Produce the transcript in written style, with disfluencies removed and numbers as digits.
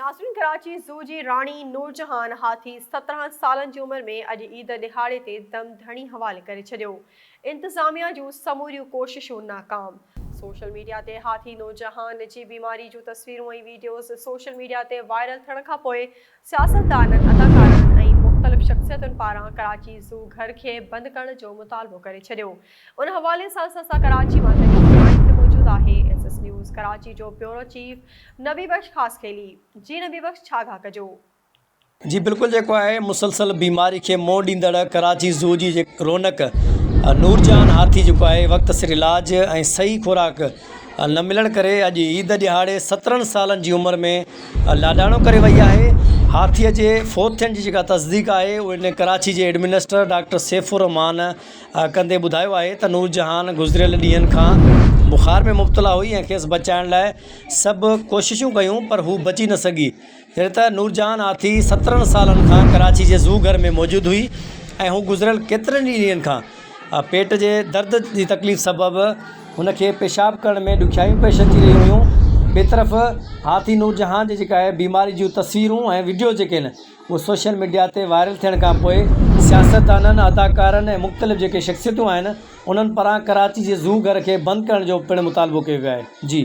नाज़रीन, कराची ज़ू जी राणी नूरजहान हाथी 17 सालनि जी उमिरि में अॼु ईद दिहाड़े ते दम धणी हवाले करे छॾियो। इंतज़ामिया जूं समूरियूं कोशिशूं नाकाम। सोशल मीडिया ते हाथी नूरजहान जी बीमारी जूं तस्वीरूं ऐं वीडियोज़ सोशल मीडिया ते वायरल थियण खां पोइ सियासतदाननि, अदाकारनि ऐं मुख़्तलिफ़ शख़्सियतुनि पारां कराची ज़ू घर खे बंदि करण जो मुतालबो करे छॾियो। उन हवाले सां असां कराची मां मौजूद आहे SS न्यूज़ कराची जो ब्यूरो चीफ नबी बख्श खासखेली। जी नबी बख्श, छा कजो? जी बिल्कुल, जेको आहे मुसलसल बीमारी के मोड़ ॾींदड़ कराची ज़ू जी रौनक नूरजहान हाथी जेको आहे वक़्त सिर इलाज ऐं सही खुराक न मिलण करे अॼु ईद ॾिहाड़े 17 सालनि जी उमिरि में लाॾाणो करे वई आहे। हाथीअ जे फ़ौत थियण जी जेका तस्दीक आहे उन कराची जे एडमिनिस्टर डॉक्टर सैफुर रहमान कंदे ॿुधायो आहे त नूरजहान गुज़िरियल ॾींहंनि खां बुखार में मुब्तला हुई ऐं खेसि बचाइण लाइ सभु कोशिशूं कयूं, पर हू बची न सघी। जॾहिं त नूरजहान हाथी 17 सालनि खां कराची जे ज़ू घर में मौजूदु हुई ऐं हू गुज़िरियल केतिरनि ई ॾींहंनि खां पेट जे दर्द जी तकलीफ़ सबबि हुनखे पेशाब करण में ॾुखियायूं पेश अची रहियूं हुयूं। ॿिए तरफ़ हाथी नूरजहान जी जेका आहे बीमारी जूं तस्वीरूं ऐं वीडियो जेके आहिनि उहे सोशल मीडिया ते वायरल थियण खां पोइ सियासतदाननि, अदाकारनि ऐं मुख़्तलिफ़ जेके शख़्सियतूं आहिनि उन्हनि पारां कराची जे ज़ू घर खे बंदि करण जो पिणु मुतालबो कयो वियो आहे। जी।